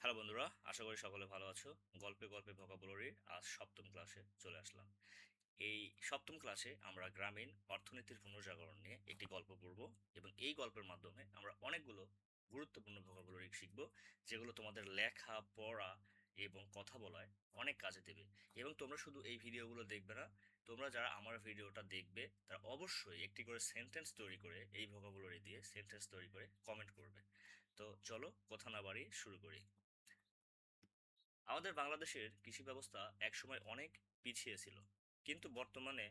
Hello বন্ধুরা, আশা করি সকলে ভালো আছো। গল্পে গল্পে ভোকাবুলারি আজ সপ্তম ক্লাসে চলে আসলাম। এই সপ্তম ক্লাসে আমরা গ্রামীণ অর্থনীতির পুনর্জাগরণ নিয়ে একটি গল্প পড়ব এবং এই গল্পের মাধ্যমে আমরা অনেকগুলো গুরুত্বপূর্ণ ভোকাবুলারি শিখব, যেগুলো তোমাদের লেখা পড়া এবং কথা বলায় অনেক কাজে দেবে। এবং তোমরা শুধু এই ভিডিওগুলো দেখবে না, তোমরা যারা আমার ভিডিওটা দেখবে তারা অবশ্যই একটি করে সেন্টেন্স তৈরি করে এই ভোকাবুলারি দিয়ে সেন্টেন্স তৈরি করে কমেন্ট করবে। তো চলো কথা না বাড়িয়ে শুরু করি। আমাদের বাংলাদেশের কৃষি ব্যবস্থা একসময় অনেক পিছিয়ে ছিল, কিন্তু বর্তমানে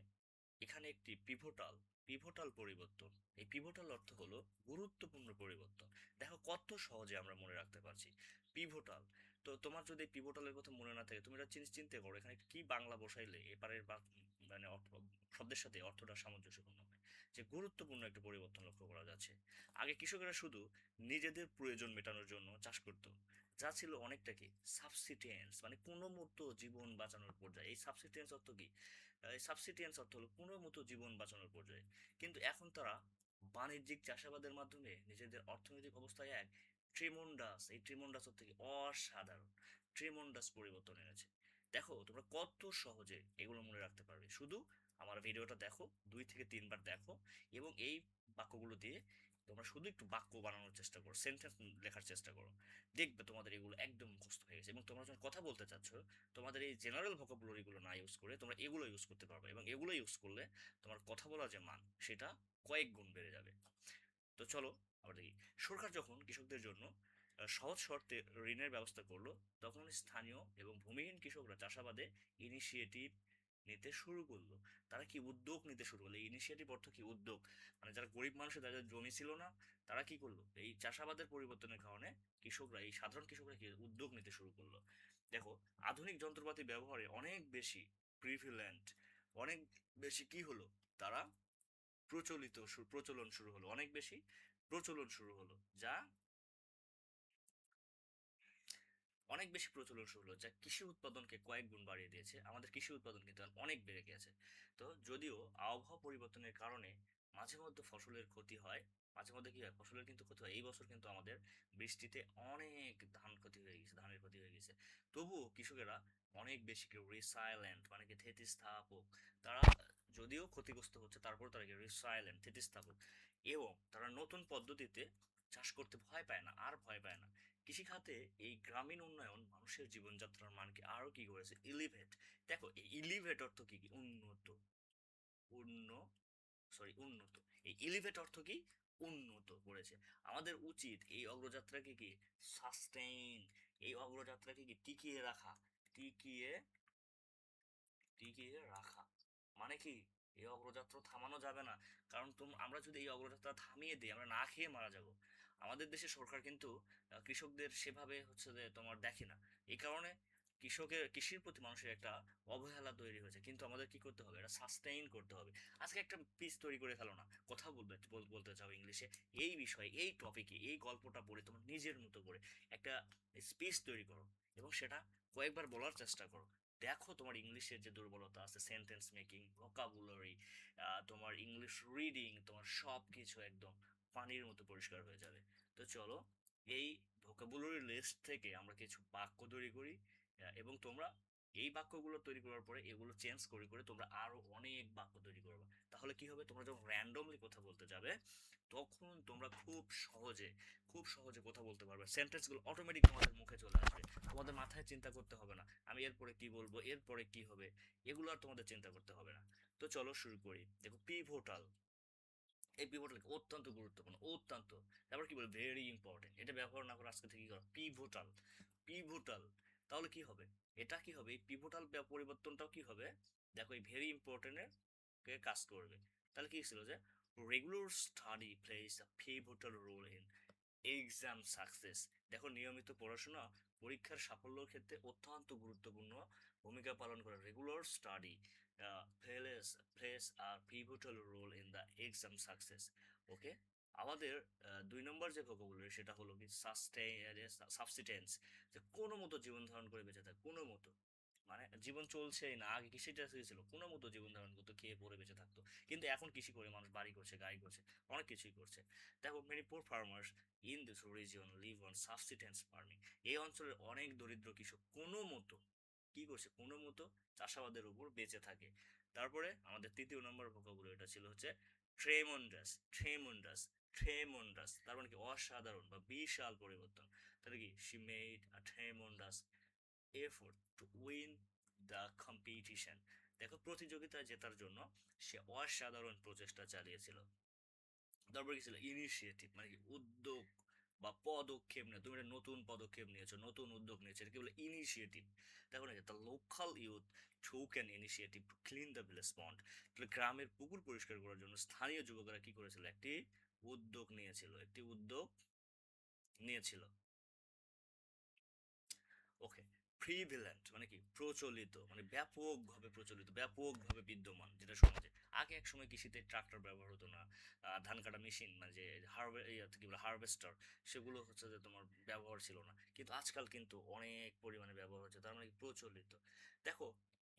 এখানে একটি পিভোটাল পরিবর্তন। এই পিভোটাল অর্থ হলো গুরুত্বপূর্ণ পরিবর্তন। দেখো কত সহজে আমরা মনে রাখতে পারছি পিভোটাল। তো তোমার যদি পিভোটালের কথা মনে না থাকে, তুমি এটা চিন্তা করো এখানে কি বাংলা বসাইলে এপারের বা মানে শব্দের সাথে অর্থটা সামঞ্জস্যপূর্ণ হয়। যে গুরুত্বপূর্ণ একটা পরিবর্তন লক্ষ্য করা যাচ্ছে। আগে কৃষকেরা শুধু নিজেদের প্রয়োজন মেটানোর জন্য চাষ করত, যা ছিল অনেকটা কি সাবসিস্টেন্স, মানে কোনো মতো জীবন বাঁচানোর পর্যায়ে। এই সাবসিস্টেন্স অর্থ কি? এই সাবসিস্টেন্স অর্থ হলো কোনো মতো জীবন বাঁচানোর পর্যায়ে। কিন্তু এখন তারা বাণিজ্যিক চাষাবাদের মাধ্যমে নিজেদের অর্থনৈতিক অবস্থায় এক ট্রিমন্ডাস অর্থ কি অসাধারণ, ট্রিমন্ডাস পরিবর্তন এনেছে। দেখো তোমরা কত সহজে এগুলো মনে রাখতে পারবে, শুধু আমার ভিডিওটা দেখো, 2 থেকে 3 বার দেখো এবং এই বাক্যগুলো দিয়ে তোমরা শুধু একটু বাক্য বানানোর চেষ্টা করো, সেন্টেন্স লেখার চেষ্টা করো। দেখবে তোমাদের এগুলো একদম মুখস্থ হয়ে গেছে এবং তোমরা যখন কথা বলতে চাচ্ছ, তোমাদের এই জেনারেল ভোকাবুলারি গুলো না ইউজ করে তোমরা এগুলো ইউজ করতে পারবে এবং এগুলো ইউজ করলে তোমার কথা বলার যে মান সেটা কয়েক গুণ বেড়ে যাবে। তো চলো আমরা দেখি। সরকার যখন কৃষকদের জন্য সহজ শর্তে ঋণের ব্যবস্থা করলো, তখন স্থানীয় এবং ভূমিহীন কৃষকরা চাষাবাদে ইনিশিয়েটিভ নিতে শুরু করলো। তারা কি উদ্যোগ নিতে শুরু করলো। ইনিশিয়েটিভ অর্থ কি উদ্যোগ, মানে যারা গরিব মানুষের যাদের জমি ছিল না, তারা কি করলো এই চাষাবাদের পরিবর্তনের কারণে কৃষকরা, এই সাধারণ কৃষকরা কি উদ্যোগ নিতে শুরু করলো। দেখো আধুনিক যন্ত্রপাতি ব্যবহারে অনেক বেশি প্রিভিলেন্ট, অনেক বেশি কি হলো, তারা প্রচলন শুরু হলো, অনেক বেশি প্রচলন শুরু হলো, যা অনেক বেশি প্রচলন শুরু হলো, যা কৃষি উৎপাদনকে কয়েক গুণ বাড়িয়ে দিয়েছে। আমাদের কৃষি উৎপাদন কিন্তু এখন অনেক বেড়ে গেছে। তো যদিও আবহাওয়া পরিবর্তনের কারণে মাঝে মধ্যে ফসলের ক্ষতি হয়, মাঝে মধ্যে কি হয় ফসলের কিন্তু ক্ষতি হয়। এই বছর কিন্তু আমাদের বৃষ্টিতে অনেক ধানের ক্ষতি হয়ে গেছে। তবুও কৃষকেরা অনেক বেশি কেউ রিসাইলেন্ট, মানে কি স্থিতিস্থাপক। তারা যদিও ক্ষতিগ্রস্ত হচ্ছে, তারপর তারা কি রিসাইলেন্ট, স্থিতিস্থাপক, এবং তারা নতুন পদ্ধতিতে চাষ করতে ভয় পায় না, আর ভয় পায় না। কৃষিখাতে এই গ্রামীণ উন্নয়ন মানুষের জীবনযাত্রার মানকে আরো কি করেছে, ইলিভেট। দেখো এই ইলিভেট অর্থ কি কি উন্নত, উন্ন উন্নত। এই ইলিভেট অর্থ কি উন্নত করেছে। আমাদের উচিত এই অগ্রযাত্রাকে কি সাস্টেইন, এই অগ্রযাত্রাকে কি টিকিয়ে রাখা, টিকিয়ে টিকিয়ে রাখা। মানে কি এই অগ্রযাত্রা থামানো যাবে না, কারণ আমরা যদি এই অগ্রযাত্রা থামিয়ে দিই আমরা না খেয়ে মারা যাব। আমাদের দেশে সরকার কিন্তু কৃষকদের সেভাবে হচ্ছে যে তোমার দেখে না। এই কারণে কৃষির প্রতি মানুষের একটা অবহেলা তৈরি হয়েছে। কিন্তু আমাদের কি করতে হবে, এটা সাস্টেইন করতে হবে। আজকে একটা পিস তৈরি করে ফেলো না, কথা বলতে চাও ইংলিশে, এই বিষয়ে এই টপিকে এই গল্পটা পড়ে তোমার নিজের মতো করে একটা স্পিচ তৈরি করো এবং সেটা কয়েকবার বলার চেষ্টা করো। দেখো তোমার ইংলিশের যে দুর্বলতা আছে, সেন্টেন্স মেকিং, ভোকাবুলারি, তোমার ইংলিশ রিডিং, তোমার সব কিছু একদম পানির মতো পরিষ্কার হয়ে যাবে। তো চলো এই ভোকাবুলারি লিস্ট থেকে আমরা কিছু বাক্য তৈরি করি, এবং তোমরা এই বাক্যগুলো তৈরি করার পরে এগুলো চেঞ্জ করে করে তোমরা আরো অনেক বাক্য তৈরি করবে। তাহলে কি হবে, তোমরা যখন র্যান্ডমলি কথা বলতে যাবে তখন তোমরা খুব সহজে কথা বলতে পারবে। সেন্টেন্স গুলো অটোমেটিক তোমাদের মুখে চলে আসবে, তোমাদের মাথায় চিন্তা করতে হবে না আমি এরপরে কি বলবো, এরপরে কি হবে, এগুলো আর তোমাদের চিন্তা করতে হবে না। তো চলো শুরু করি। দেখো পিভোটাল, এই পিভোটাল অত্যন্ত গুরুত্বপূর্ণ, অত্যন্ত। তারপর কি বলবো, ভেরি ইম্পর্টেন্ট। এটা ব্যবহার না করে আজকে থেকে কি করো, পিভোটাল, পিভোটাল। তাহলে কি হবে, এটা কি হবে, এই পিভোটাল পরিবর্তনটাও কি হবে, দেখো এই ভেরি ইম্পর্টেন্টের কে কাজ করবে। তাহলে কি ছিল যে regular study plays a pivotal role in exam success. দেখো নিয়মিত পড়াশোনা পরীক্ষার সাফল্যের ক্ষেত্রে অত্যন্ত গুরুত্বপূর্ণ ভূমিকা পালন করে। রেগুলার স্টাডি প্লেস প্লেস আর pivotal role in the exam success. Okay, আমাদের 2 নম্বর যে ভোকাবুলারি সেটা হলো কি সাবসিস্টেন্স, যে কোনো মতো জীবন ধারণ করে বেঁচে থাকে, কোনো মতো। মানে জীবন চলছেই না, আগে কৃষিটা ছিল কোনো মতো জীবন ধারণ করতো, খেয়ে পরে বেঁচে থাকতো। কিন্তু এখন কৃষি করে মানুষ বাড়ি করছে, গাড়ি করছে, অনেক কিছুই করছে। দেখো many poor farmers in this region live on subsistence farming. এই অঞ্চলের অনেক দরিদ্র কৃষক কোনো মতো কি করছে, কোনো মতো চাষাবাদের উপর বেঁচে থাকে। তারপরে আমাদের তৃতীয় নম্বর ভোকাবুলারি এটা ছিল হচ্ছে ট্রেমন্ডাস। ট্রেমন্ডাস, ট্রেমন্ডাস তার মানে কি অসাধারণ বা বিশাল পরিবর্তন। তাহলে কি she made a tremendous effort to win the competition. দেখো প্রতিযোগিতায় জেতার জন্য সে অসাধারণ প্রচেষ্টা চালিয়েছিল। তারপরে কি ছিল ইনিশিয়েটিভ, মানে কি উদ্যোগ বা পদক্ষেপ নিয়ে, তুমি একটা নতুন পদক্ষেপ নিয়েছো, নতুন উদ্যোগ নিয়েছো, এটা কি বলে ইনিশিয়েটিভ। দেখো না, the local youth took an initiative to clean the village pond। তাহলে গ্রামের পুকুর পরিষ্কার করার জন্য স্থানীয় যুবকরা কি করেছিল, একটি উদ্যোগ নিয়েছিল, একটি উদ্যোগ নিয়েছিল। ওকে, প্রিভিলেন্ট মানে কি প্রচলিত, মানে ব্যাপকভাবে প্রচলিত, ব্যাপকভাবে বিদ্যমান যেটা সমাজে। আগে এক সময় কৃষিতে ট্রাক্টর ব্যবহার হতো না, ধান কাটা মেশিন মানে যে কি বলে হারভেস্টার, সেগুলো হচ্ছে যে তোমার ব্যবহার ছিল না, কিন্তু আজকাল কিন্তু অনেক পরিমাণে ব্যবহার হচ্ছে, তার মানে কি প্রচলিত। দেখো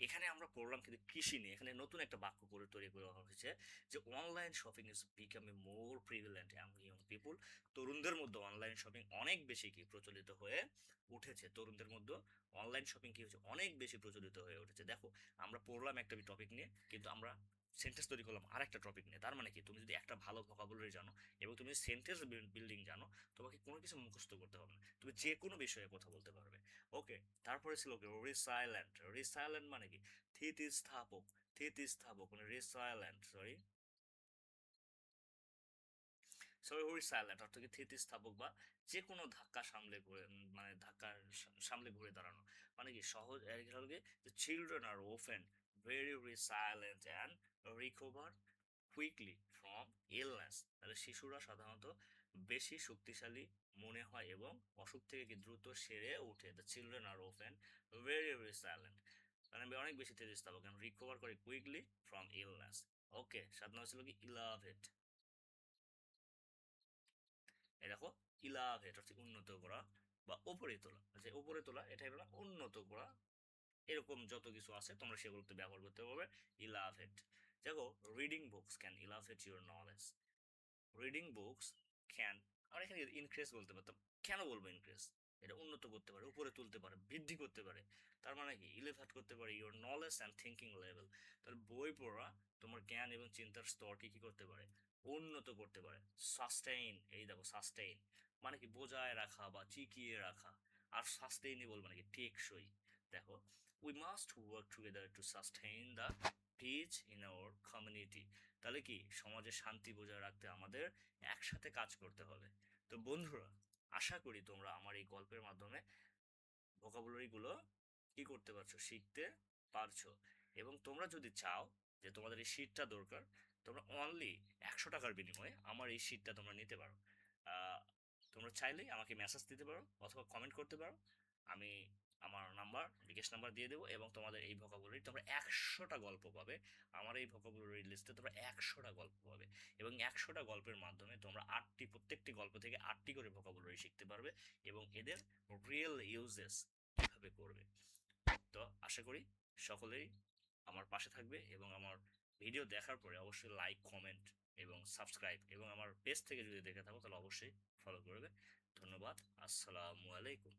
এখানে আমরা পড়লাম কিন্তু কৃষি নিয়ে, এখানে নতুন একটা বাক্য করে তৈরি করা হয়েছে যে online shopping is becoming more prevalent among young people. তরুণদের মধ্যে অনলাইন শপিং অনেক বেশি কি প্রচলিত হয়ে উঠেছে, তরুণদের মধ্যে অনলাইন শপিং কি হয়েছে, অনেক বেশি প্রচলিত হয়ে উঠেছে। দেখো আমরা পড়লাম একটা টপিক নিয়ে, কিন্তু আমরা সেন্টেন্স তৈরি করলাম আরেকটা টপিক নিয়ে। তার মানে কি তুমি যদি একটা ভালো ভোকাবুলারি জানো এবং তুমি সেন্টেন্স বিল্ডিং জানো, তোমাকে কোনো কিছু মুখস্থ করতে হবে না, তুমি যে কোনো বিষয়ে কথা বলতে পারবে। ওকে, তারপরে ছিল কি রিসাইলেন্ট। রিসাইলেন্ট মানে কি স্থিতিস্থাপক। স্থিতিস্থাপক মানে রিসাইলেন্ট, সরি সরি রিসাইলেন্ট অর্থ কি স্থিতিস্থাপক বা যে কোনো ধাক্কা সামলে ঘুরে, মানে ধাক্কা সামলে ঘুরে দাঁড়ানো। মানে কি সহজ হলো কি children are often very resilient and recover quickly from illness. তাহলে শিশুরা সাধারণত বেশি শক্তিশালী মনে হয় এবং অসুখ থেকে কি দ্রুত সেরে ওঠে। The children are often very resilient, মানে অনেক বেশি স্থিতিস্থাপক, রিকভার করে quickly from illness. Okay, 7 number ছিল কি ইলাভেট। এই দেখো ইলাভেট অর্থ উন্নত করা বা উপরে তোলা, যে উপরে তোলা এটাই হলো উন্নত করা। এরকম যত কিছু আছে তোমরা সেগুলোতে ব্যবহার করতে পারবে ইলাভেট। দেখো reading books can elevate your knowledge. Reading books can, আমরা এখানে ইনক্রিজ বলতে পারতাম, কেন বলবো ইনক্রিজ, এটা উন্নত করতে পারে, উপরে তুলতে পারে, বৃদ্ধি করতে পারে। তার মানে কি ইলেভেট করতে পারে your knowledge and thinking level. তাহলে বই পড়া তোমার জ্ঞান এবং চিন্তার স্তরকে কি করতে পারে, উন্নত করতে পারে। সাস্টেইন, এই দেখো সাস্টেইন মানে কি বজায় রাখা বা টিকিয়ে রাখা, আর সাস্টেইনেবল মানে কি টেকসই। দেখো we must work together two sustain the piece in our community. তাহলে কি সমাজে শান্তি বজায় রাখতে আমাদের একসাথে কাজ করতে হবে। তো বন্ধুরা, আশা করি তোমরা আমার এই গল্পের মাধ্যমে ভোকাবুলারি গুলো কি করতে পারছো, শিখতে পারছো। এবং তোমরা যদি চাও যে তোমাদের এই শীটটা দরকার, তোমরা অনলি 100 টাকার বিনিময়ে আমার এই শীটটা তোমরা নিতে পারো। আহ, তোমরা চাইলেই আমাকে মেসেজ দিতে পারো অথবা কমেন্ট করতে পারো, আমি আমার নাম্বার, বিকাশ নাম্বার দিয়ে দেবো, এবং তোমাদের এই ভোকাবুলারি তোমরা 100টা গল্প পাবে। আমার এই ভোকাবুলারি লিস্টে তোমরা 100টা গল্প পাবে, এবং 100টা গল্পের মাধ্যমে তোমরা প্রত্যেকটি গল্প থেকে 8টি করে ভোকাবুলারি শিখতে পারবে, এবং এদের রিয়েল ইউজেস কিভাবে করবে। তো আশা করি সকলেই আমার পাশে থাকবে, এবং আমার ভিডিও দেখার পরে অবশ্যই লাইক, কমেন্ট এবং সাবস্ক্রাইব, এবং আমার পেজ থেকে যদি দেখে থাকো তাহলে অবশ্যই ফলো করবে। ধন্যবাদ। আসসালামু আলাইকুম।